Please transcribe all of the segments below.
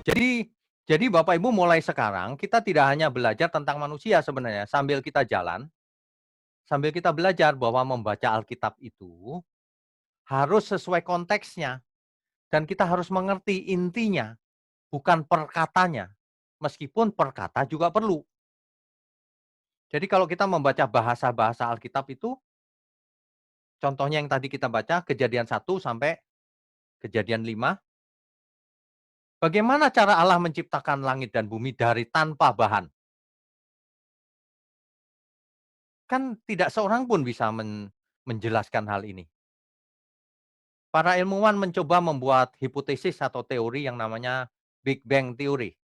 Jadi jadi Bapak Ibu mulai sekarang kita tidak hanya belajar tentang manusia sebenarnya, sambil kita belajar bahwa membaca Alkitab itu harus sesuai konteksnya dan kita harus mengerti intinya, bukan perkatanya. Meskipun perkata juga perlu. Jadi kalau kita membaca bahasa-bahasa Alkitab itu, contohnya yang tadi kita baca Kejadian 1 sampai Kejadian 5, bagaimana cara Allah menciptakan langit dan bumi dari tanpa bahan? Kan tidak seorang pun bisa menjelaskan hal ini. Para ilmuwan mencoba membuat hipotesis atau teori yang namanya Big Bang Theory,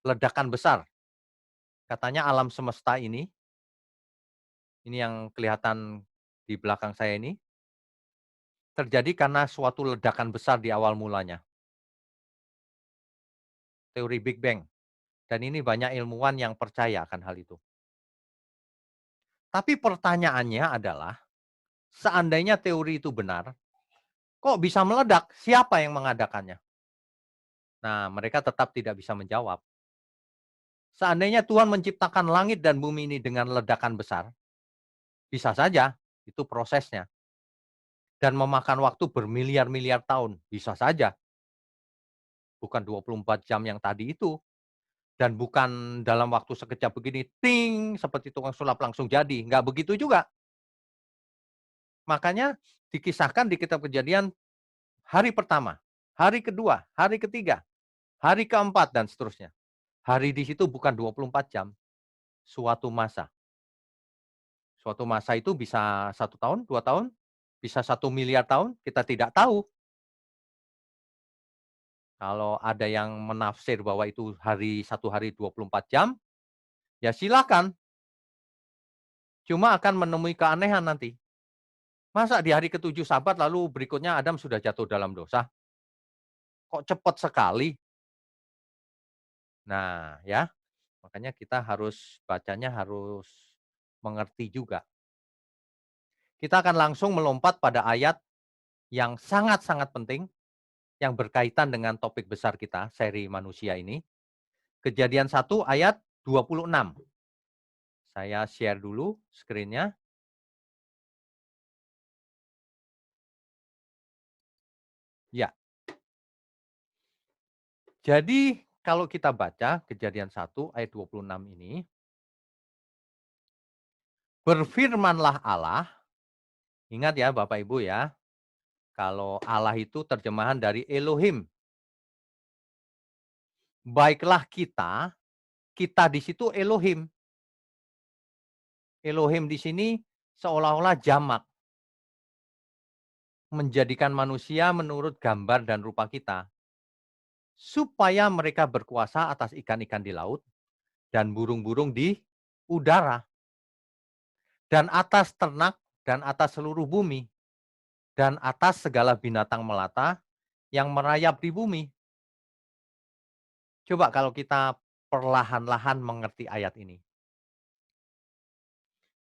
ledakan besar. Katanya alam semesta ini yang kelihatan di belakang saya ini, terjadi karena suatu ledakan besar di awal mulanya, teori Big Bang. Dan ini banyak ilmuwan yang percaya akan hal itu. Tapi pertanyaannya adalah, seandainya teori itu benar, kok bisa meledak? Siapa yang mengadakannya? Nah, mereka tetap tidak bisa menjawab. Seandainya Tuhan menciptakan langit dan bumi ini dengan ledakan besar, bisa saja itu prosesnya. Dan memakan waktu bermiliar-miliar tahun, bisa saja. Bukan 24 jam yang tadi itu. Dan bukan dalam waktu sekejap begini, ting, seperti tukang sulap langsung jadi. Nggak begitu juga. Makanya dikisahkan di kitab Kejadian hari pertama, hari kedua, hari ketiga, hari keempat, dan seterusnya. Hari di situ bukan 24 jam, suatu masa. Suatu masa itu bisa 1 tahun, 2 tahun, bisa 1 miliar tahun, kita tidak tahu. Kalau ada yang menafsir bahwa itu satu hari 24 jam, ya silakan. Cuma akan menemui keanehan nanti. Masa di hari ketujuh Sabat lalu berikutnya Adam sudah jatuh dalam dosa? Kok cepat sekali? Nah, ya, makanya kita harus bacanya harus mengerti juga. Kita akan langsung melompat pada ayat yang sangat-sangat penting yang berkaitan dengan topik besar kita, seri manusia ini. Kejadian 1 ayat 26. Saya share dulu screen-nya. Ya. Jadi kalau kita baca Kejadian 1 ayat 26 ini, berfirmanlah Allah, ingat ya Bapak Ibu ya, kalau Allah itu terjemahan dari Elohim. Baiklah kita di situ Elohim. Elohim di sini seolah-olah jamak, menjadikan manusia menurut gambar dan rupa kita, supaya mereka berkuasa atas ikan-ikan di laut dan burung-burung di udara, dan atas ternak dan atas seluruh bumi, dan atas segala binatang melata yang merayap di bumi. Coba kalau kita perlahan-lahan mengerti ayat ini.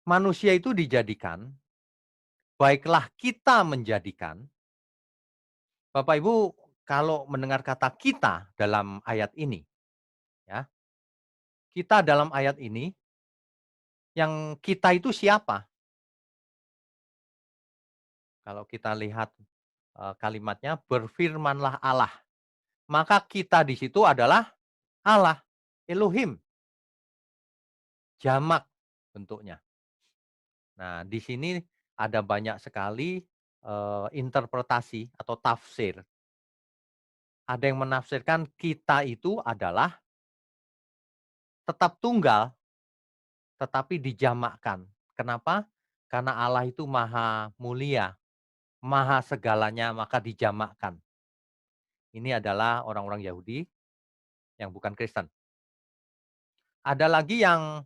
Manusia itu dijadikan, baiklah kita menjadikan. Bapak Ibu, kalau mendengar kata kita dalam ayat ini, ya, kita dalam ayat ini, yang kita itu siapa? Kalau kita lihat kalimatnya, berfirmanlah Allah. Maka kita di situ adalah Allah, Elohim, jamak bentuknya. Nah, di sini ada banyak sekali interpretasi atau tafsir. Ada yang menafsirkan kita itu adalah tetap tunggal, tetapi dijamakkan. Kenapa? Karena Allah itu maha mulia, maha segalanya, maka dijamakkan. Ini adalah orang-orang Yahudi yang bukan Kristen. Ada lagi yang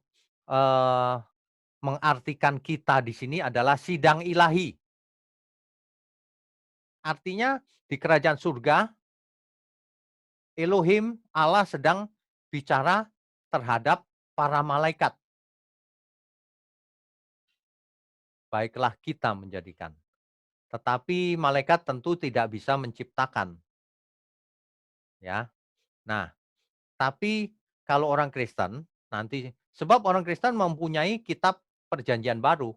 eee, mengartikan kita di sini adalah sidang ilahi. Artinya di kerajaan surga, Elohim, Allah sedang bicara terhadap para malaikat. Baiklah kita menjadikan. Tetapi malaikat tentu tidak bisa menciptakan, ya. Nah, tapi kalau orang Kristen nanti sebab orang Kristen mempunyai kitab Perjanjian Baru,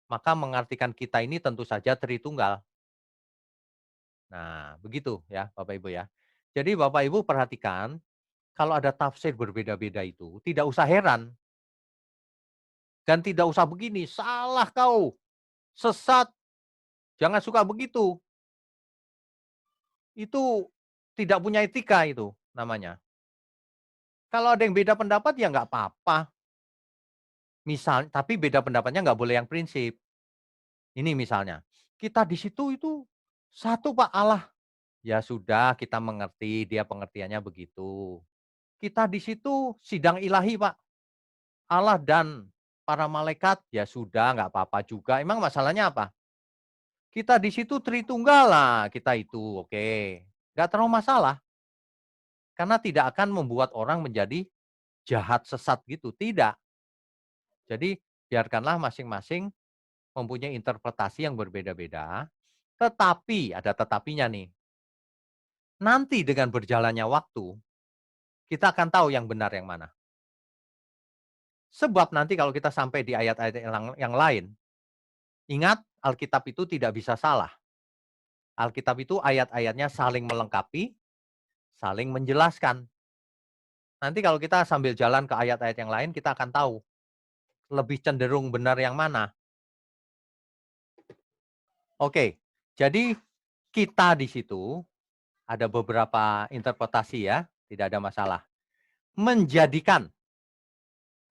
maka mengartikan kita ini tentu saja Tritunggal. Nah, begitu ya Bapak Ibu ya. Jadi Bapak Ibu perhatikan, kalau ada tafsir berbeda-beda itu tidak usah heran dan tidak usah begini, "Salah kau, sesat, jangan suka begitu." Itu tidak punya etika itu namanya. Kalau ada yang beda pendapat ya nggak apa-apa, tapi beda pendapatnya nggak boleh yang prinsip. Ini misalnya, kita di situ itu satu Pak Allah, ya sudah kita mengerti dia pengertiannya begitu. Kita di situ sidang ilahi Pak, Allah dan para malaikat, ya sudah nggak apa-apa juga. Emang masalahnya apa? Kita di situ Tritunggal lah kita itu, oke. Nggak terlalu masalah, karena tidak akan membuat orang menjadi jahat, sesat gitu, tidak. Jadi biarkanlah masing-masing mempunyai interpretasi yang berbeda-beda, tetapi ada tetapinya nih, nanti dengan berjalannya waktu, kita akan tahu yang benar yang mana. Sebab nanti kalau kita sampai di ayat-ayat yang lain, ingat Alkitab itu tidak bisa salah. Alkitab itu ayat-ayatnya saling melengkapi, saling menjelaskan. Nanti kalau kita sambil jalan ke ayat-ayat yang lain, kita akan tahu lebih cenderung benar yang mana. Oke, jadi kita di situ ada beberapa interpretasi ya, tidak ada masalah. Menjadikan,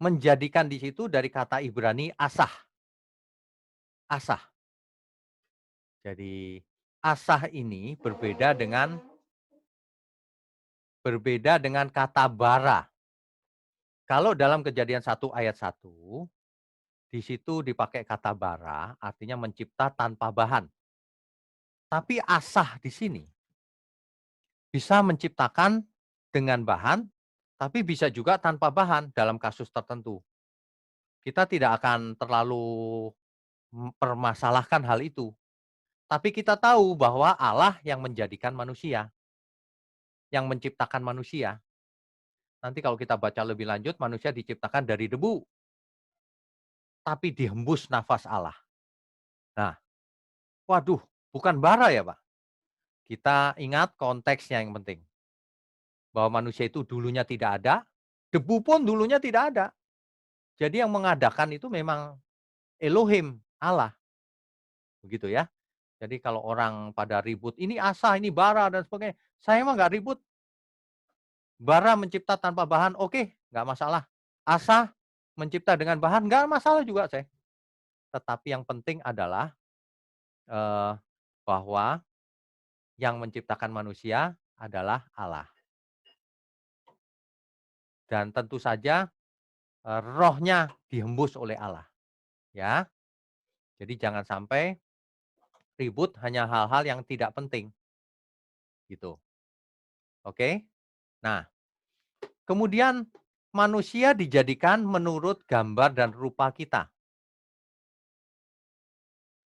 menjadikan di situ dari kata Ibrani asah, asah. Jadi asah ini berbeda dengan kata bara. Kalau dalam Kejadian 1 ayat 1 di situ dipakai kata bara, artinya mencipta tanpa bahan. Tapi asah di sini bisa menciptakan dengan bahan, tapi bisa juga tanpa bahan dalam kasus tertentu. Kita tidak akan terlalu mempermasalahkan hal itu. Tapi kita tahu bahwa Allah yang menjadikan manusia, yang menciptakan manusia. Nanti kalau kita baca lebih lanjut, manusia diciptakan dari debu, tapi dihembus nafas Allah. Nah, waduh, bukan bara ya Pak. Kita ingat konteksnya yang penting. Bahwa manusia itu dulunya tidak ada, debu pun dulunya tidak ada. Jadi yang mengadakan itu memang Elohim, Allah. Begitu ya. Jadi kalau orang pada ribut, ini asa, ini bara dan sebagainya. Saya mah nggak ribut. Bara mencipta tanpa bahan, oke, nggak masalah. Asa mencipta dengan bahan, nggak masalah juga saya. Tetapi yang penting adalah eh, bahwa yang menciptakan manusia adalah Allah. Dan tentu saja rohnya dihembus oleh Allah. Ya, jadi jangan sampai ribut hanya hal-hal yang tidak penting. Gitu. Oke. Nah, kemudian manusia dijadikan menurut gambar dan rupa kita.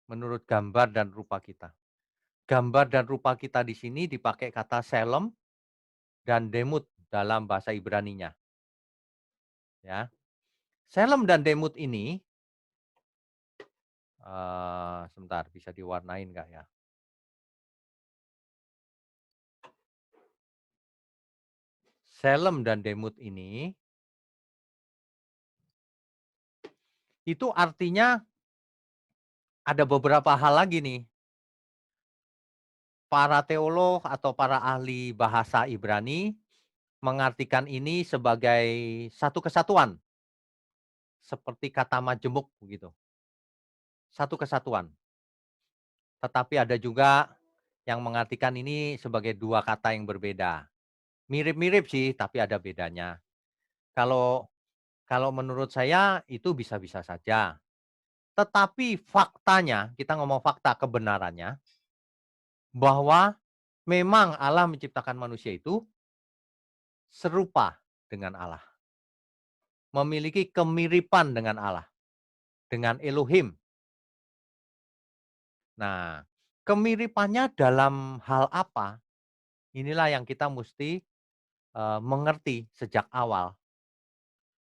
Menurut gambar dan rupa kita. Gambar dan rupa kita di sini dipakai kata selem dan demut dalam bahasa Ibraninya. Ya. Selem dan demut ini, sebentar bisa diwarnain nggak ya? Selem dan demut ini, itu artinya ada beberapa hal lagi nih. Para teolog atau para ahli bahasa Ibrani mengartikan ini sebagai satu kesatuan, seperti kata majemuk begitu, satu kesatuan. Tetapi ada juga yang mengartikan ini sebagai dua kata yang berbeda. Mirip-mirip sih, tapi ada bedanya. Kalau kalau menurut saya itu bisa-bisa saja. Tetapi faktanya, kita ngomong fakta kebenarannya, bahwa memang Allah menciptakan manusia itu serupa dengan Allah. Memiliki kemiripan dengan Allah, dengan Elohim. Nah, kemiripannya dalam hal apa? Inilah yang kita mesti mengerti sejak awal.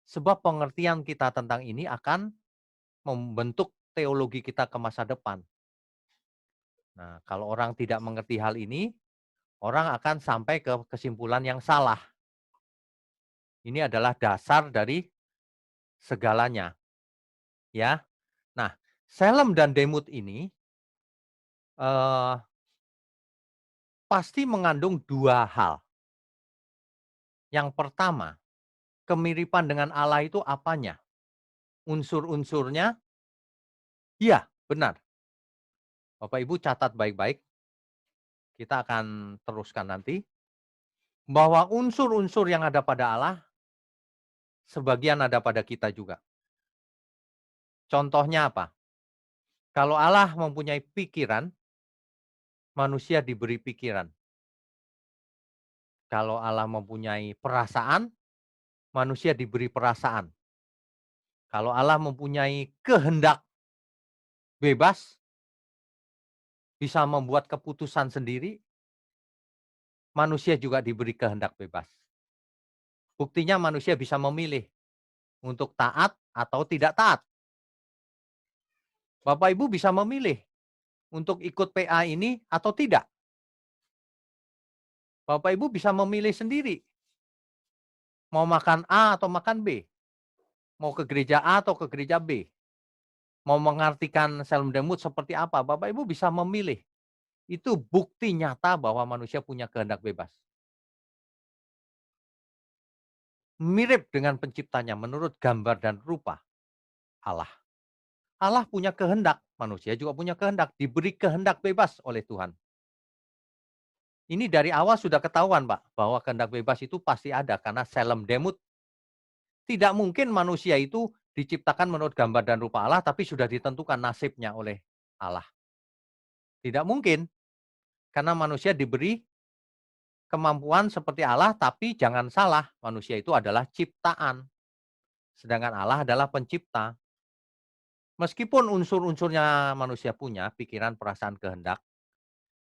Sebab pengertian kita tentang ini akan membentuk teologi kita ke masa depan. Nah, kalau orang tidak mengerti hal ini, orang akan sampai ke kesimpulan yang salah. Ini adalah dasar dari segalanya, ya. Nah, Selem dan Demut ini eh, pasti mengandung dua hal. Yang pertama, kemiripan dengan Allah itu apanya? Unsur-unsurnya? Iya, benar. Bapak Ibu catat baik-baik, kita akan teruskan nanti. Bahwa unsur-unsur yang ada pada Allah, sebagian ada pada kita juga. Contohnya apa? Kalau Allah mempunyai pikiran, manusia diberi pikiran. Kalau Allah mempunyai perasaan, manusia diberi perasaan. Kalau Allah mempunyai kehendak bebas, bisa membuat keputusan sendiri, manusia juga diberi kehendak bebas. Buktinya manusia bisa memilih untuk taat atau tidak taat. Bapak Ibu bisa memilih untuk ikut PA ini atau tidak. Bapak Ibu bisa memilih sendiri mau makan A atau makan B, mau ke gereja A atau ke gereja B, mau mengartikan Selm Demut seperti apa, Bapak Ibu bisa memilih. Itu bukti nyata bahwa manusia punya kehendak bebas. Mirip dengan penciptanya menurut gambar dan rupa Allah. Allah punya kehendak, manusia juga punya kehendak, diberi kehendak bebas oleh Tuhan. Ini dari awal sudah ketahuan, Pak, bahwa kehendak bebas itu pasti ada karena Selem Demut. Tidak mungkin manusia itu diciptakan menurut gambar dan rupa Allah, tapi sudah ditentukan nasibnya oleh Allah. Tidak mungkin, karena manusia diberi kemampuan seperti Allah, tapi jangan salah, manusia itu adalah ciptaan. Sedangkan Allah adalah pencipta. Meskipun unsur-unsurnya manusia punya, pikiran, perasaan, kehendak,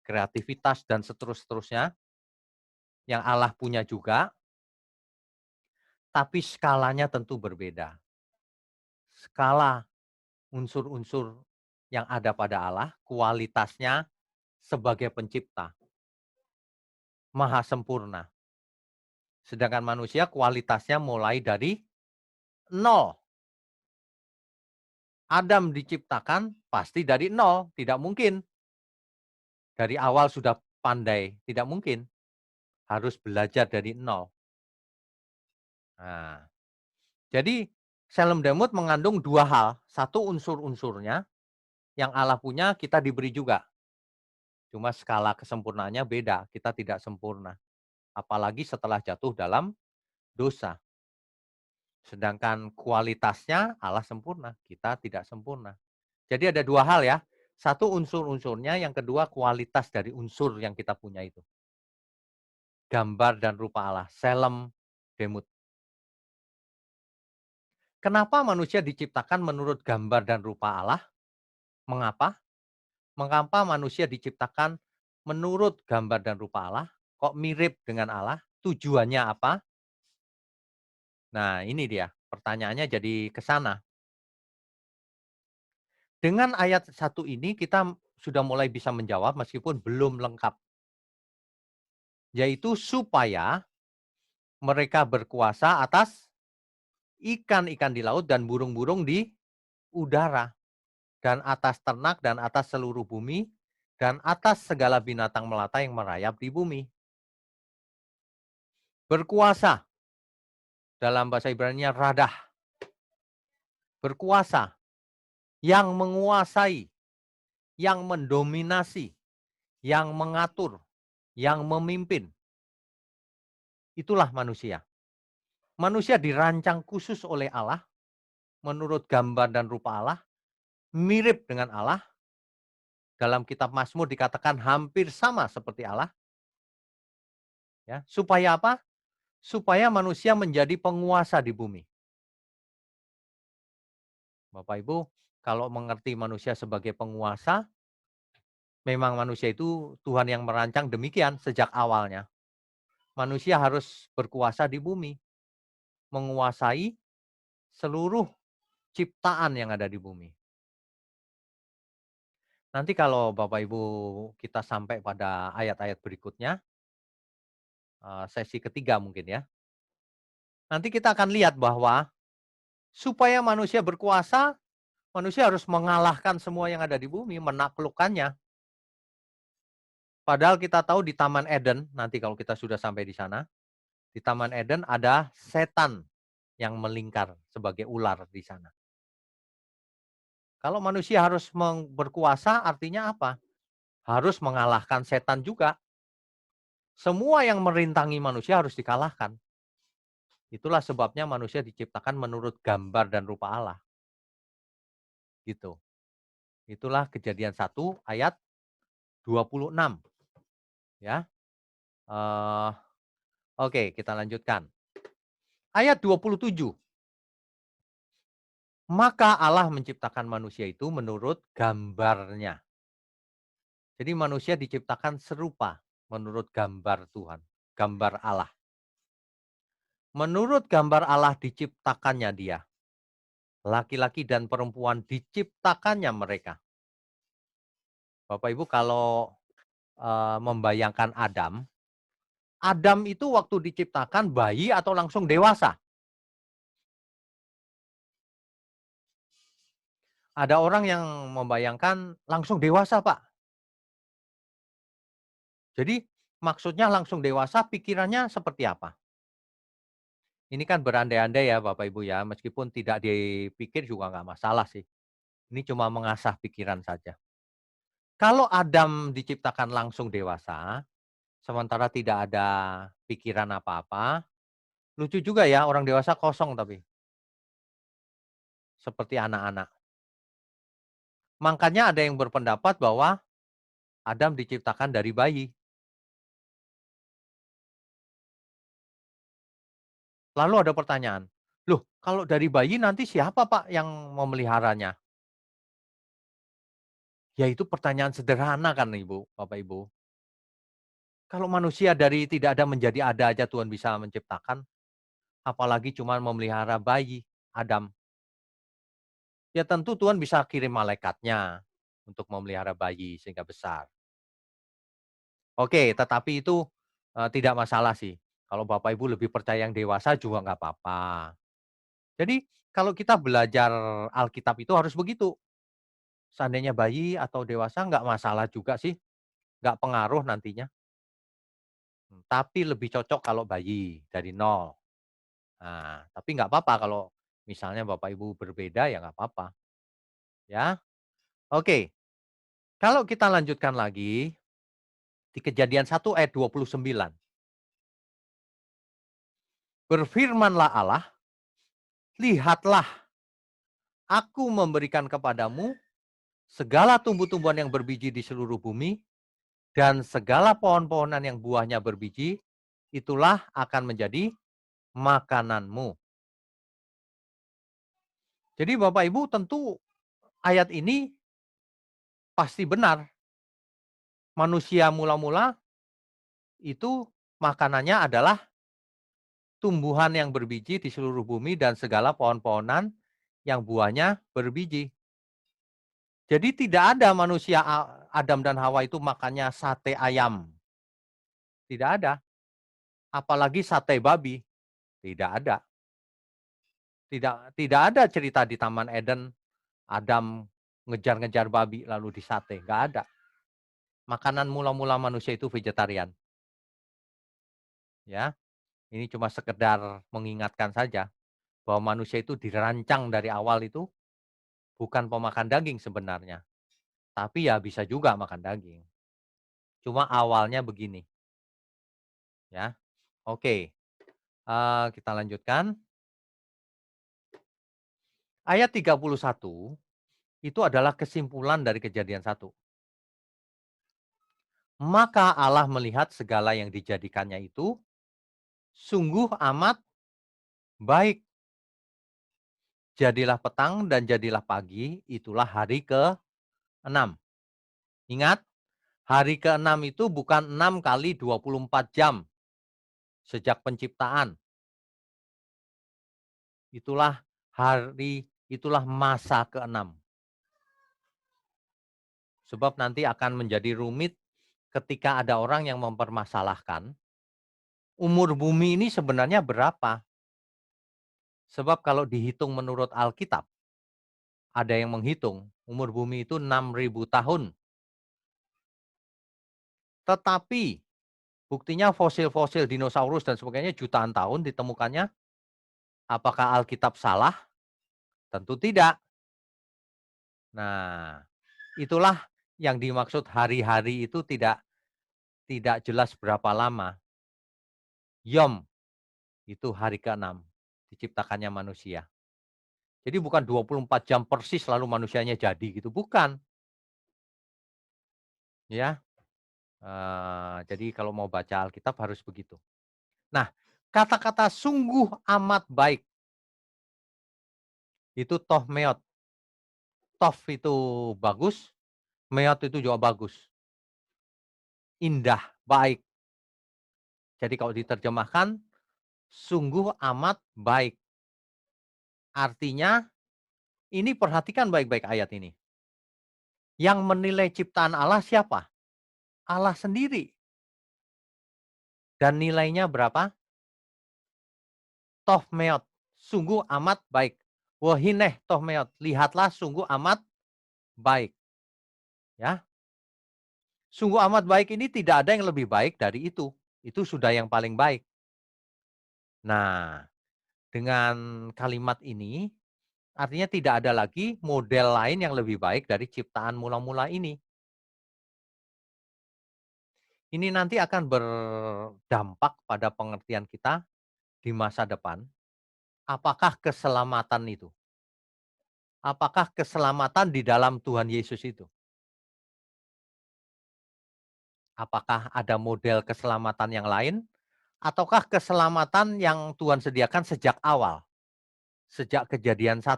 kreativitas, dan seterusnya, yang Allah punya juga, tapi skalanya tentu berbeda. Skala unsur-unsur yang ada pada Allah, kualitasnya sebagai pencipta, maha sempurna. Sedangkan manusia kualitasnya mulai dari nol. Adam diciptakan pasti dari nol, tidak mungkin. Dari awal sudah pandai, tidak mungkin. Harus belajar dari nol. Nah, jadi Selem Demut mengandung dua hal. Satu unsur-unsurnya, yang Allah punya kita diberi juga. Cuma skala kesempurnaannya beda, kita tidak sempurna. Apalagi setelah jatuh dalam dosa. Sedangkan kualitasnya Allah sempurna, kita tidak sempurna. Jadi ada dua hal ya. Satu unsur-unsurnya, yang kedua kualitas dari unsur yang kita punya itu. Gambar dan rupa Allah, Selem Demut. Kenapa manusia diciptakan menurut gambar dan rupa Allah? Mengapa? Mengapa manusia diciptakan menurut gambar dan rupa Allah? Kok mirip dengan Allah? Tujuannya apa? Nah, ini dia. Pertanyaannya jadi ke sana. Dengan ayat satu ini kita sudah mulai bisa menjawab meskipun belum lengkap. Yaitu supaya mereka berkuasa atas ikan-ikan di laut dan burung-burung di udara. Dan atas ternak dan atas seluruh bumi dan atas segala binatang melata yang merayap di bumi. Berkuasa, dalam bahasa Ibrani-nya radah. Berkuasa, yang menguasai, yang mendominasi, yang mengatur, yang memimpin. Itulah manusia. Manusia dirancang khusus oleh Allah, menurut gambar dan rupa Allah, mirip dengan Allah. Dalam kitab Mazmur dikatakan hampir sama seperti Allah. Ya, supaya apa? Supaya manusia menjadi penguasa di bumi. Bapak Ibu, kalau mengerti manusia sebagai penguasa, memang manusia itu Tuhan yang merancang demikian sejak awalnya. manusia harus berkuasa di bumi, menguasai seluruh ciptaan yang ada di bumi. Nanti kalau Bapak Ibu kita sampai pada ayat-ayat berikutnya, sesi ketiga mungkin ya, nanti kita akan lihat bahwa supaya manusia berkuasa, manusia harus mengalahkan semua yang ada di bumi, menaklukkannya. Padahal kita tahu di Taman Eden, nanti kalau kita sudah sampai di sana, di Taman Eden ada setan yang melingkar sebagai ular di sana. Kalau manusia harus berkuasa artinya apa? Harus mengalahkan setan juga. Semua yang merintangi manusia harus dikalahkan. Itulah sebabnya manusia diciptakan menurut gambar dan rupa Allah. Gitu. Itulah Kejadian 1 ayat 26 ya. Eh, oke, kita lanjutkan. Ayat 27. Maka Allah menciptakan manusia itu menurut gambarnya. Jadi manusia diciptakan serupa menurut gambar Tuhan, gambar Allah. Menurut gambar Allah diciptakannya dia. Laki-laki dan perempuan diciptakannya mereka. Bapak Ibu kalau membayangkan Adam, Adam itu waktu diciptakan bayi atau langsung dewasa? Ada orang yang membayangkan langsung dewasa, Pak. Jadi maksudnya langsung dewasa, pikirannya seperti apa? Ini kan berandai-andai ya Bapak Ibu ya, meskipun tidak dipikir juga nggak masalah sih. Ini cuma mengasah pikiran saja. Kalau Adam diciptakan langsung dewasa, sementara tidak ada pikiran apa-apa, lucu juga ya orang dewasa kosong tapi, seperti anak-anak. Makanya ada yang berpendapat bahwa Adam diciptakan dari bayi. Lalu ada pertanyaan, loh kalau dari bayi nanti siapa Pak yang memeliharanya? Ya itu pertanyaan sederhana kan Ibu, Bapak Ibu. Kalau manusia dari tidak ada menjadi ada aja Tuhan bisa menciptakan, apalagi cuma memelihara bayi, Adam. Ya tentu Tuhan bisa kirim malaikatnya untuk memelihara bayi sehingga besar. Oke, tetapi itu, tidak masalah sih. Kalau Bapak Ibu lebih percaya yang dewasa juga nggak apa-apa. Jadi kalau kita belajar Alkitab itu harus begitu. Seandainya bayi atau dewasa nggak masalah juga sih, nggak pengaruh nantinya. Tapi lebih cocok kalau bayi dari nol. Nah, tapi nggak apa-apa kalau misalnya Bapak Ibu berbeda ya nggak apa-apa, ya. Oke, kalau kita lanjutkan lagi di Kejadian 1 ayat 29. Berfirmanlah Allah, lihatlah aku memberikan kepadamu segala tumbuh-tumbuhan yang berbiji di seluruh bumi dan segala pohon-pohonan yang buahnya berbiji, itulah akan menjadi makananmu. Jadi Bapak Ibu tentu ayat ini pasti benar. Manusia mula-mula itu makanannya adalah tumbuhan yang berbiji di seluruh bumi dan segala pohon-pohonan yang buahnya berbiji. Jadi tidak ada manusia Adam dan Hawa itu makannya sate ayam, tidak ada. Apalagi sate babi, tidak ada. Tidak ada cerita di Taman Eden Adam ngejar-ngejar babi lalu disate, nggak ada. Makanan mula-mula manusia itu vegetarian, ya. Ini cuma sekedar mengingatkan saja bahwa manusia itu dirancang dari awal itu bukan pemakan daging sebenarnya, tapi ya bisa juga makan daging. Cuma awalnya begini, ya. Oke, kita lanjutkan. Ayat 31 itu adalah kesimpulan dari Kejadian 1. Maka Allah melihat segala yang dijadikannya itu sungguh amat baik. Jadilah petang dan jadilah pagi, itulah hari ke-6. Ingat, hari ke-6 itu bukan 6 kali 24 jam. sejak penciptaan. Itulah itulah masa keenam. Sebab nanti akan menjadi rumit ketika ada orang yang mempermasalahkan, umur bumi ini sebenarnya berapa? Sebab kalau dihitung menurut Alkitab, ada yang menghitung umur bumi itu 6.000 tahun. Tetapi buktinya fosil-fosil dinosaurus dan sebagainya jutaan tahun ditemukannya. Apakah Alkitab salah? Tentu tidak. Nah, itulah yang dimaksud hari-hari itu tidak jelas berapa lama. Yom itu hari ke-6 diciptakannya manusia. Jadi bukan 24 jam persis lalu manusianya jadi gitu, bukan, ya. Jadi kalau mau baca Alkitab harus begitu. Nah, kata-kata sungguh amat baik itu toh meot. Toh itu bagus, meot itu juga bagus. Indah, baik. Jadi kalau diterjemahkan, sungguh amat baik. Artinya, ini perhatikan baik-baik ayat ini. Yang menilai ciptaan Allah siapa? Allah sendiri. Dan nilainya berapa? Toh meot. Sungguh amat baik. Wahineh toh meot. Lihatlah sungguh amat baik. Ya, sungguh amat baik ini tidak ada yang lebih baik dari itu. Itu sudah yang paling baik. Nah, dengan kalimat ini artinya tidak ada lagi model lain yang lebih baik dari ciptaan mula-mula ini. Ini nanti akan berdampak pada pengertian kita di masa depan. Apakah keselamatan itu? Apakah keselamatan di dalam Tuhan Yesus itu? Apakah ada model keselamatan yang lain? Ataukah keselamatan yang Tuhan sediakan sejak awal? Sejak kejadian 1?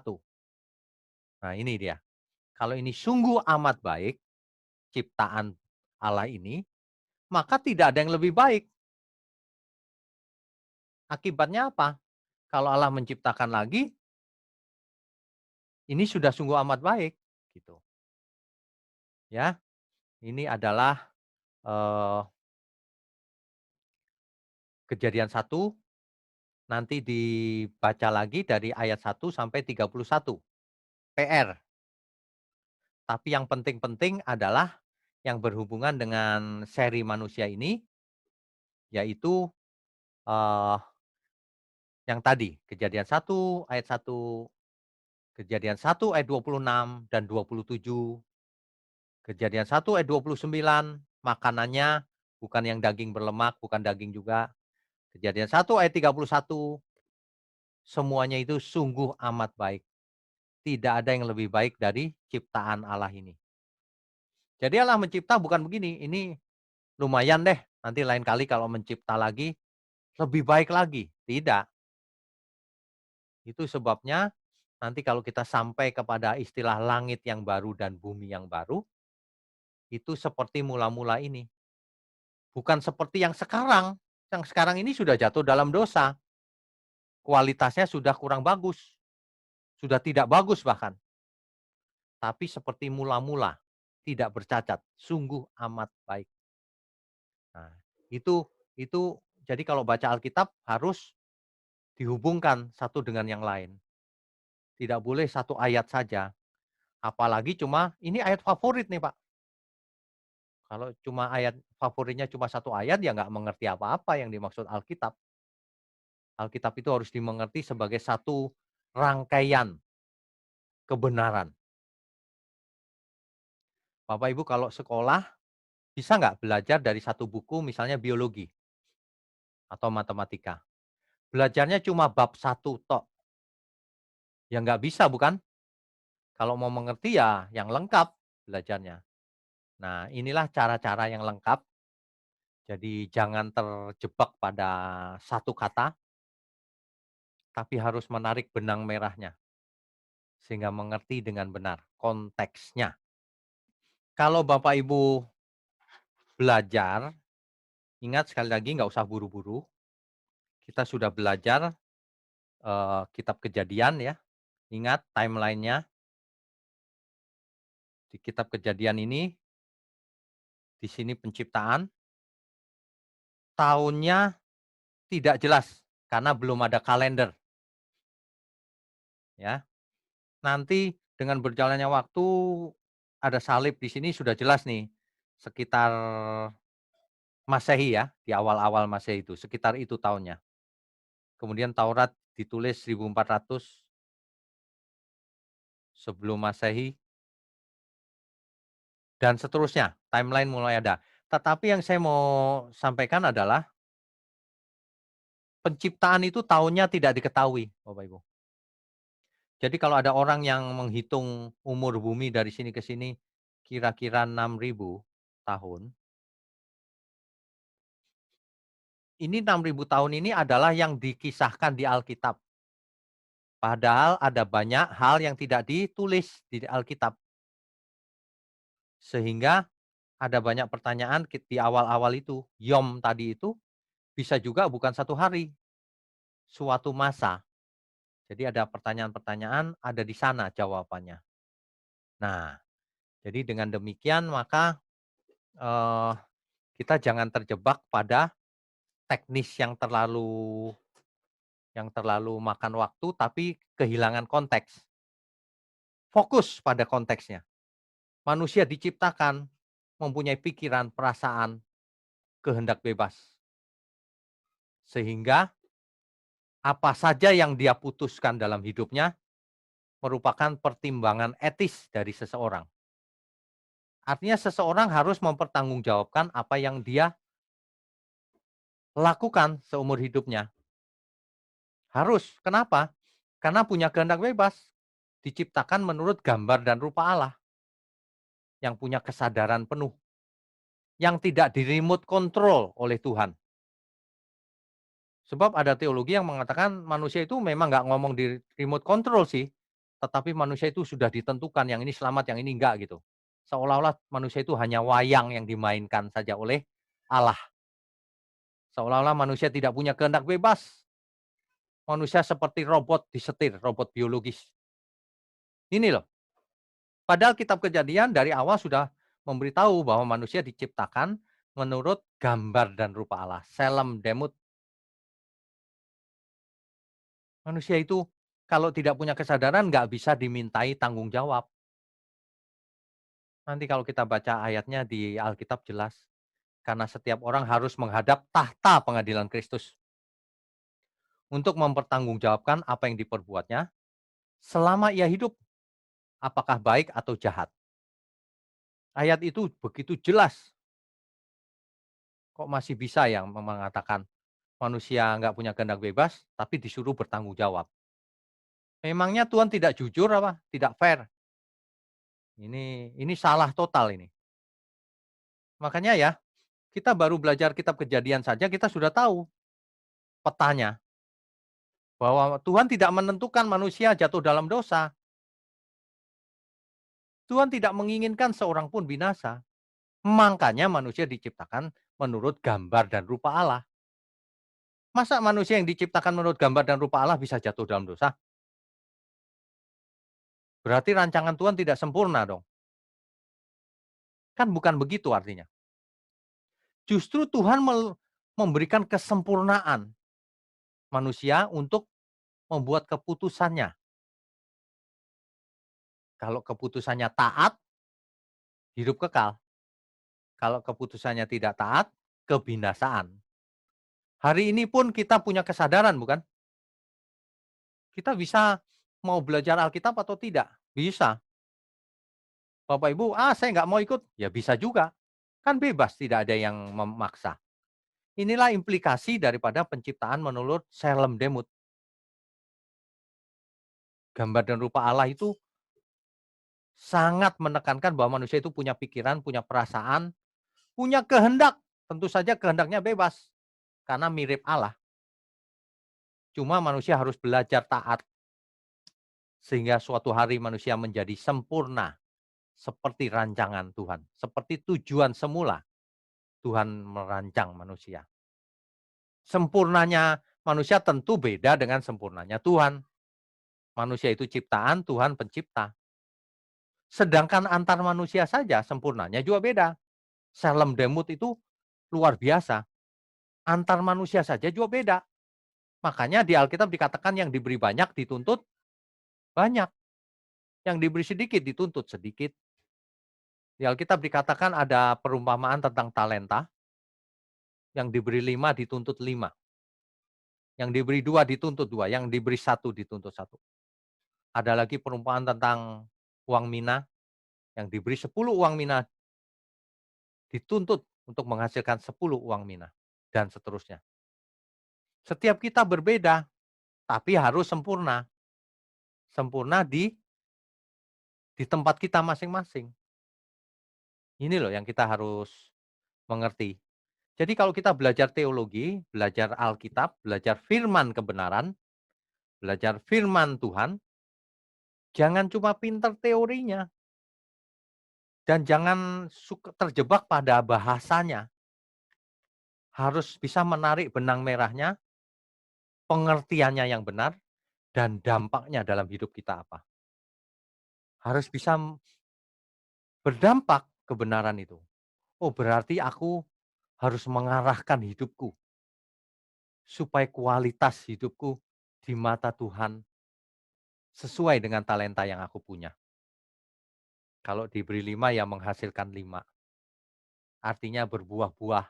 Nah ini dia. Kalau ini sungguh amat baik, ciptaan Allah ini, maka tidak ada yang lebih baik. Akibatnya apa? Kalau Allah menciptakan lagi, ini sudah sungguh amat baik, gitu. Ya, ini adalah eh, kejadian 1, nanti dibaca lagi dari ayat 1 sampai 31. PR. Tapi yang penting-penting adalah yang berhubungan dengan seri manusia ini, yaitu eh, yang tadi, Kejadian 1 ayat 1, Kejadian 1 ayat 26 dan 27, Kejadian 1 ayat 29, makanannya bukan yang daging berlemak, bukan daging juga. Kejadian 1 ayat 31, semuanya itu sungguh amat baik. Tidak ada yang lebih baik dari ciptaan Allah ini. Jadi Allah mencipta bukan begini, ini lumayan deh, nanti lain kali kalau mencipta lagi lebih baik lagi. Tidak. Itu sebabnya nanti kalau kita sampai kepada istilah langit yang baru dan bumi yang baru, itu seperti mula-mula ini. Bukan seperti yang sekarang ini sudah jatuh dalam dosa. Kualitasnya sudah kurang bagus, sudah tidak bagus bahkan. Tapi seperti mula-mula, tidak bercacat, sungguh amat baik. Nah, itu jadi kalau baca Alkitab harus dihubungkan satu dengan yang lain. Tidak boleh satu ayat saja. Apalagi cuma ini ayat favorit nih Pak. Kalau cuma ayat favoritnya cuma satu ayat ya nggak mengerti apa-apa yang dimaksud Alkitab. Alkitab itu harus dimengerti sebagai satu rangkaian kebenaran. Bapak Ibu kalau sekolah bisa nggak belajar dari satu buku misalnya biologi atau matematika. Belajarnya cuma bab 1 tok. Ya nggak bisa bukan? Kalau mau mengerti ya yang lengkap belajarnya. Nah inilah cara-cara yang lengkap. Jadi jangan terjebak pada satu kata, tapi harus menarik benang merahnya. Sehingga mengerti dengan benar konteksnya. Kalau Bapak Ibu belajar, ingat sekali lagi nggak usah buru-buru. kita sudah belajar, kitab Kejadian ya, ingat timeline-nya, di kitab Kejadian ini, di sini penciptaan, tahunnya tidak jelas karena belum ada kalender ya. Nanti dengan berjalannya waktu, ada salib di sini sudah jelas nih, sekitar Masehi ya, di awal-awal Masehi itu, sekitar itu tahunnya. Kemudian Taurat ditulis 1400 sebelum Masehi dan seterusnya, timeline mulai ada. Tetapi yang saya mau sampaikan adalah penciptaan itu tahunnya tidak diketahui, Bapak Ibu. Jadi kalau ada orang yang menghitung umur bumi dari sini ke sini kira-kira 6.000 tahun, ini 6.000 tahun ini adalah yang dikisahkan di Alkitab. Padahal ada banyak hal yang tidak ditulis di Alkitab. Sehingga ada banyak pertanyaan di awal-awal itu. Yom tadi itu bisa juga bukan satu hari, suatu masa. Jadi ada pertanyaan-pertanyaan, ada di sana jawabannya. Nah, jadi dengan demikian maka eh, kita jangan terjebak pada teknis yang terlalu makan waktu, tapi kehilangan konteks. Fokus pada konteksnya. Manusia diciptakan mempunyai pikiran, perasaan, kehendak bebas. Sehingga apa saja yang dia putuskan dalam hidupnya merupakan pertimbangan etis dari seseorang. Artinya seseorang harus mempertanggungjawabkan apa yang dia lakukan seumur hidupnya. Harus. Kenapa? Karena punya kehendak bebas. Diciptakan menurut gambar dan rupa Allah. Yang punya kesadaran penuh. Yang tidak di-remote control oleh Tuhan. Sebab ada teologi yang mengatakan manusia itu memang nggak ngomong di remote control sih, tetapi manusia itu sudah ditentukan, yang ini selamat, yang ini enggak gitu. Seolah-olah manusia itu hanya wayang yang dimainkan saja oleh Allah. Seolah-olah manusia tidak punya kehendak bebas. Manusia seperti robot disetir, robot biologis. Ini loh. Padahal kitab Kejadian dari awal sudah memberitahu bahwa manusia diciptakan menurut gambar dan rupa Allah. Selem demut. Manusia itu kalau tidak punya kesadaran nggak bisa dimintai tanggung jawab. Nanti kalau kita baca ayatnya di Alkitab jelas. Karena setiap orang harus menghadap tahta pengadilan Kristus. Untuk mempertanggungjawabkan apa yang diperbuatnya selama ia hidup. Apakah baik atau jahat. Ayat itu begitu jelas. Kok masih bisa yang mengatakan manusia nggak punya kehendak bebas, tapi disuruh bertanggung jawab. Memangnya Tuhan tidak jujur apa? Tidak fair. Ini salah total ini. Makanya ya, kita baru belajar kitab Kejadian saja kita sudah tahu petanya. Bahwa Tuhan tidak menentukan manusia jatuh dalam dosa. Tuhan tidak menginginkan seorang pun binasa. Makanya manusia diciptakan menurut gambar dan rupa Allah. Masa manusia yang diciptakan menurut gambar dan rupa Allah bisa jatuh dalam dosa? Berarti rancangan Tuhan tidak sempurna dong. Kan bukan begitu artinya. Justru Tuhan memberikan kesempurnaan manusia untuk membuat keputusannya. Kalau keputusannya taat, hidup kekal. Kalau keputusannya tidak taat, kebinasaan. Hari ini pun kita punya kesadaran bukan? Kita bisa mau belajar Alkitab atau tidak? Bisa. Bapak Ibu, saya nggak mau ikut, ya bisa juga. Kan bebas, tidak ada yang memaksa. Inilah implikasi daripada penciptaan menurut Selem Demut. Gambar dan rupa Allah itu sangat menekankan bahwa manusia itu punya pikiran, punya perasaan, punya kehendak. Tentu saja kehendaknya bebas, karena mirip Allah. Cuma manusia harus belajar taat, sehingga suatu hari manusia menjadi sempurna, seperti rancangan Tuhan, seperti tujuan semula Tuhan merancang manusia. Sempurnanya Manusia tentu beda dengan sempurnanya Tuhan. Manusia itu ciptaan, Tuhan pencipta. Sedangkan antar manusia saja sempurnanya juga beda. Salem Demut itu luar biasa. Antar manusia saja juga beda. Makanya di Alkitab dikatakan yang diberi banyak dituntut banyak, yang diberi sedikit dituntut sedikit. Di Alkitab dikatakan ada perumpamaan tentang talenta, yang diberi 5 dituntut 5, yang diberi 2 dituntut 2, yang diberi 1 dituntut 1. Ada lagi perumpamaan tentang uang mina, yang diberi 10 uang mina dituntut untuk menghasilkan 10 uang mina, dan seterusnya. Setiap kita berbeda, tapi harus sempurna. Sempurna di tempat kita masing-masing. Ini loh yang kita harus mengerti. Jadi kalau kita belajar teologi, belajar Alkitab, belajar firman kebenaran, belajar firman Tuhan, jangan cuma pinter teorinya dan jangan terjebak pada bahasanya. Harus bisa menarik benang merahnya, pengertiannya yang benar, dan dampaknya dalam hidup kita apa. Harus bisa berdampak kebenaran itu. Oh, berarti aku harus mengarahkan hidupku supaya kualitas hidupku di mata Tuhan sesuai dengan talenta yang aku punya. Kalau diberi 5 ya menghasilkan 5. Artinya berbuah-buah.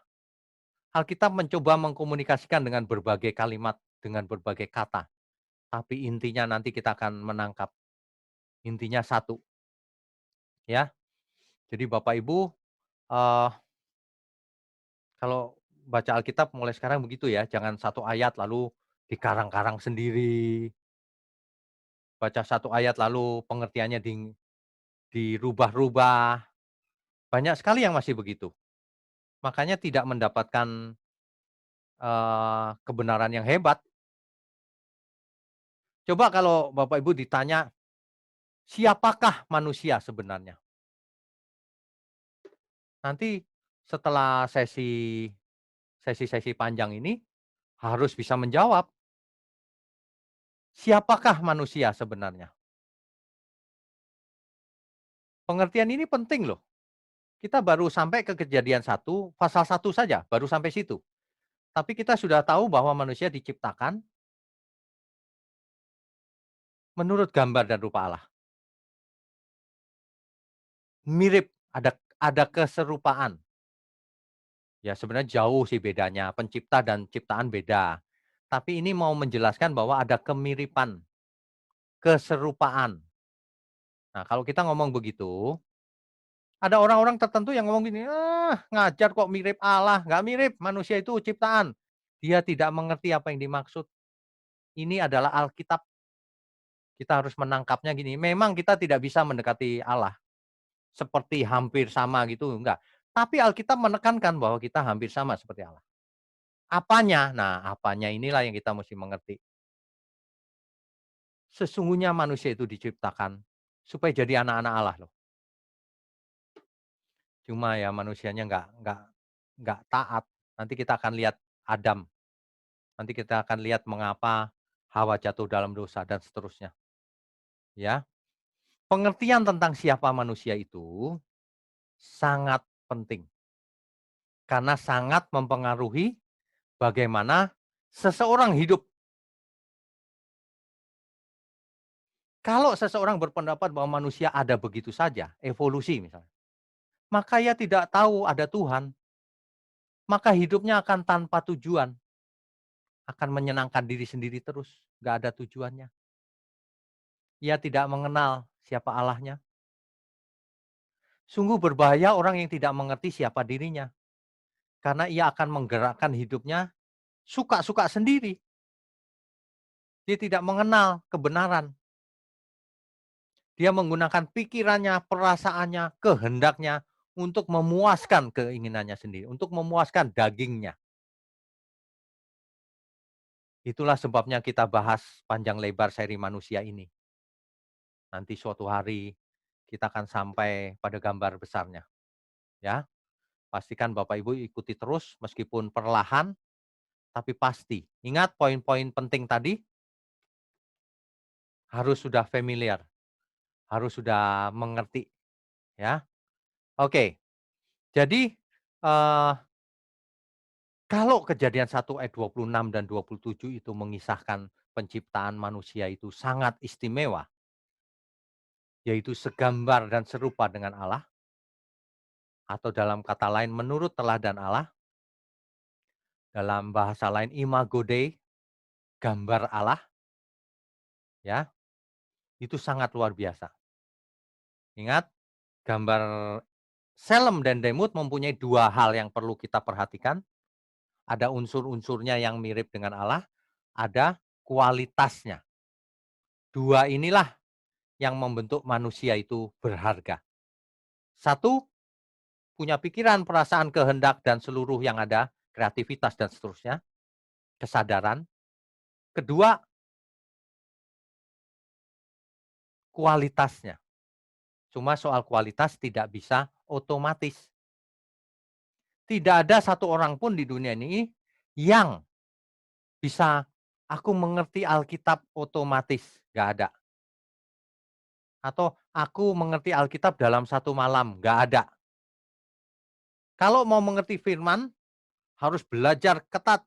Alkitab mencoba mengkomunikasikan dengan berbagai kalimat, dengan berbagai kata. Tapi intinya nanti kita akan menangkap. Intinya satu, ya. Jadi Bapak Ibu, eee, kalau baca Alkitab mulai sekarang begitu ya, jangan satu ayat lalu dikarang-karang sendiri, baca satu ayat lalu pengertiannya dirubah-rubah. Banyak sekali yang masih begitu. Makanya tidak mendapatkan, kebenaran yang hebat. Coba kalau Bapak Ibu ditanya, siapakah manusia sebenarnya? Nanti setelah sesi-sesi panjang ini harus bisa menjawab, siapakah manusia sebenarnya? Pengertian ini penting loh. Kita baru sampai ke Kejadian 1, pasal 1 saja, baru sampai situ. Tapi kita sudah tahu bahwa manusia diciptakan menurut gambar dan rupa Allah. Mirip, ada keserupaan. Ya sebenarnya jauh sih bedanya, pencipta dan ciptaan beda. Tapi ini mau menjelaskan bahwa ada kemiripan, keserupaan. Nah kalau kita ngomong begitu, ada orang-orang tertentu yang ngomong gini, "Ah, ngajar kok mirip Allah." Nggak mirip, manusia itu ciptaan. Dia tidak mengerti apa yang dimaksud. Ini adalah Alkitab. Kita harus menangkapnya gini, memang kita tidak bisa mendekati Allah, seperti hampir sama gitu, enggak. Tapi Alkitab menekankan bahwa kita hampir sama seperti Allah. Apanya? Nah, apanya inilah yang kita mesti mengerti. Sesungguhnya manusia itu diciptakan supaya jadi anak-anak Allah loh. Cuma ya manusianya nggak taat. Nanti kita akan lihat Adam, nanti kita akan lihat mengapa Hawa jatuh dalam dosa dan seterusnya, ya. Pengertian tentang siapa manusia itu sangat penting, karena sangat mempengaruhi bagaimana seseorang hidup. Kalau seseorang berpendapat bahwa manusia ada begitu saja, evolusi misalnya, maka ia tidak tahu ada Tuhan, maka hidupnya akan tanpa tujuan, akan menyenangkan diri sendiri terus, nggak ada tujuannya. Ia tidak mengenal siapa Allahnya. Sungguh berbahaya orang yang tidak mengerti siapa dirinya, karena ia akan menggerakkan hidupnya suka-suka sendiri. Dia tidak mengenal kebenaran. Dia menggunakan pikirannya, perasaannya, kehendaknya untuk memuaskan keinginannya sendiri, untuk memuaskan dagingnya. Itulah sebabnya kita bahas panjang lebar seri manusia ini. Nanti suatu hari kita akan sampai pada gambar besarnya, ya. Pastikan Bapak Ibu ikuti terus meskipun perlahan, tapi pasti. Ingat poin-poin penting tadi, harus sudah familiar, harus sudah mengerti, ya. Oke, jadi, kalau Kejadian 1 ayat 26 dan 27 itu mengisahkan penciptaan manusia itu sangat istimewa, yaitu segambar dan serupa dengan Allah, atau dalam kata lain menurut teladan Allah, dalam bahasa lain imago Dei, gambar Allah, ya, itu sangat luar biasa. Ingat, gambar Selem dan Demut mempunyai 2 hal yang perlu kita perhatikan, ada unsur-unsurnya yang mirip dengan Allah, ada kualitasnya. 2 inilah yang membentuk manusia itu berharga. Satu, punya pikiran, perasaan, kehendak, dan seluruh yang ada, kreativitas dan seterusnya, kesadaran. Kedua, kualitasnya. Cuma soal kualitas tidak bisa otomatis. Tidak ada satu orang pun di dunia ini yang bisa, "Aku mengerti Alkitab otomatis." Nggak ada. Atau, "Aku mengerti Alkitab dalam 1 malam." Nggak ada. Kalau mau mengerti firman, harus belajar ketat,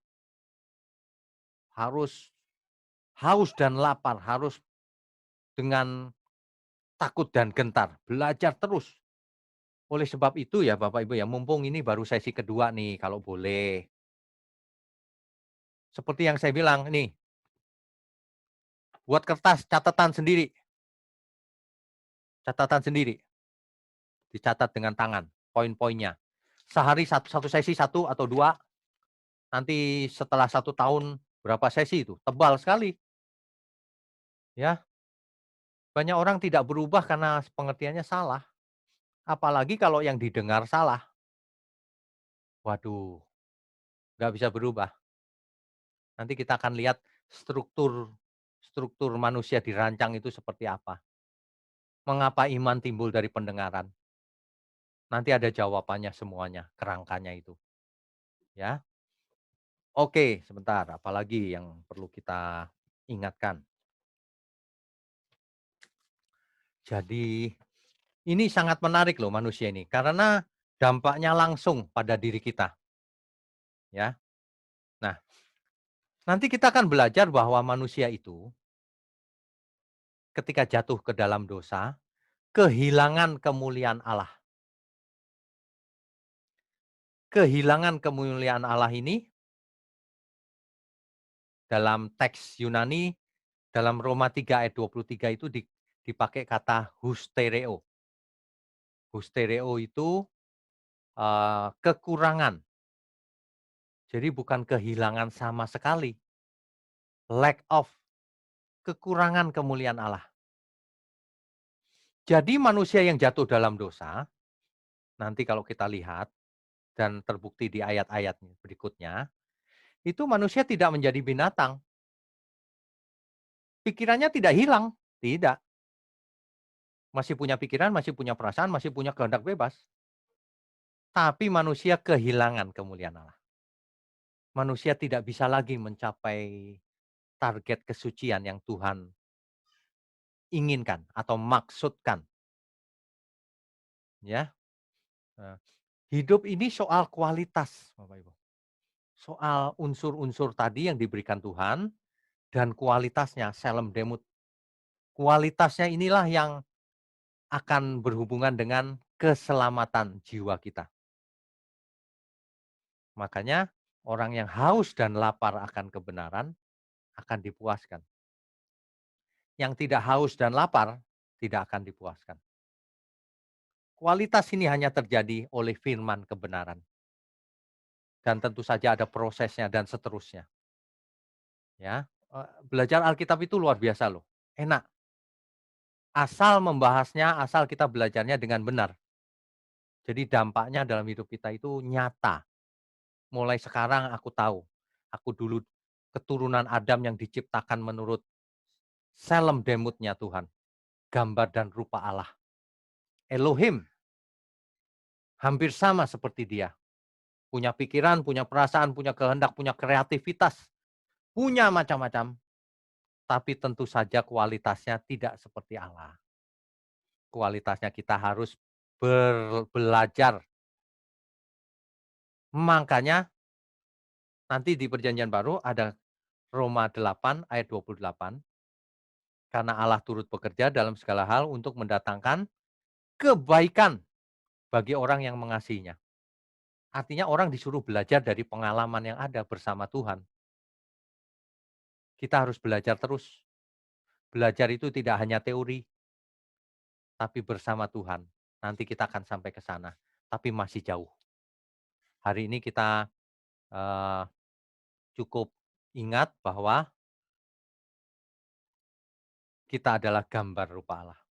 harus haus dan lapar, harus dengan takut dan gentar, belajar terus. Oleh sebab itu ya Bapak Ibu ya, mumpung ini baru sesi kedua nih kalau boleh. Seperti yang saya bilang nih, buat kertas catatan sendiri, dicatat dengan tangan, poin-poinnya. Sehari satu sesi 1 atau 2, nanti setelah 1 tahun berapa sesi itu, tebal sekali, ya. Banyak orang tidak berubah karena pengertiannya salah, apalagi kalau yang didengar salah. Waduh, nggak bisa berubah. Nanti kita akan lihat struktur struktur manusia dirancang itu seperti apa. Mengapa iman timbul dari pendengaran? Nanti ada jawabannya semuanya, kerangkanya itu, ya. Oke, sebentar, apalagi yang perlu kita ingatkan. Jadi, ini sangat menarik loh manusia ini, karena dampaknya langsung pada diri kita, ya. Nah, nanti kita akan belajar bahwa manusia itu ketika jatuh ke dalam dosa, kehilangan kemuliaan Allah. Kehilangan kemuliaan Allah ini dalam teks Yunani, dalam Roma 3 ayat 23 itu dipakai kata hustereo. Hustereo itu, kekurangan. Jadi bukan kehilangan sama sekali, lack of, kekurangan kemuliaan Allah. Jadi manusia yang jatuh dalam dosa, nanti kalau kita lihat dan terbukti di ayat-ayat berikutnya, itu manusia tidak menjadi binatang. Pikirannya tidak hilang, tidak. Masih punya pikiran, masih punya perasaan, masih punya kehendak bebas. Tapi manusia kehilangan kemuliaan Allah. Manusia tidak bisa lagi mencapai target kesucian yang Tuhan inginkan atau maksudkan, ya. Eee, Hidup ini soal kualitas, Bapak Ibu. Soal unsur-unsur tadi yang diberikan Tuhan dan kualitasnya, Selem Demut. Kualitasnya inilah yang akan berhubungan dengan keselamatan jiwa kita. Makanya orang yang haus dan lapar akan kebenaran akan dipuaskan. Yang tidak haus dan lapar tidak akan dipuaskan. Kualitas ini hanya terjadi oleh firman kebenaran. Dan tentu saja ada prosesnya dan seterusnya. Ya, belajar Alkitab itu luar biasa loh, enak. Asal membahasnya, asal kita belajarnya dengan benar. Jadi dampaknya dalam hidup kita itu nyata. Mulai sekarang aku tahu, aku dulu keturunan Adam yang diciptakan menurut Selem Demutnya Tuhan, gambar dan rupa Allah. Elohim, hampir sama seperti dia. punya pikiran, punya perasaan, punya kehendak, punya kreativitas, punya macam-macam, tapi tentu saja kualitasnya tidak seperti Allah. Kualitasnya kita harus belajar. Makanya nanti di Perjanjian Baru ada Roma 8 ayat 28, karena Allah turut bekerja dalam segala hal untuk mendatangkan kebaikan bagi orang yang mengasihinya. Artinya orang disuruh belajar dari pengalaman yang ada bersama Tuhan. Kita harus belajar terus. Belajar itu tidak hanya teori, tapi bersama Tuhan. Nanti kita akan sampai ke sana, tapi masih jauh. Hari ini kita eee, cukup ingat bahwa kita adalah gambar rupa Allah.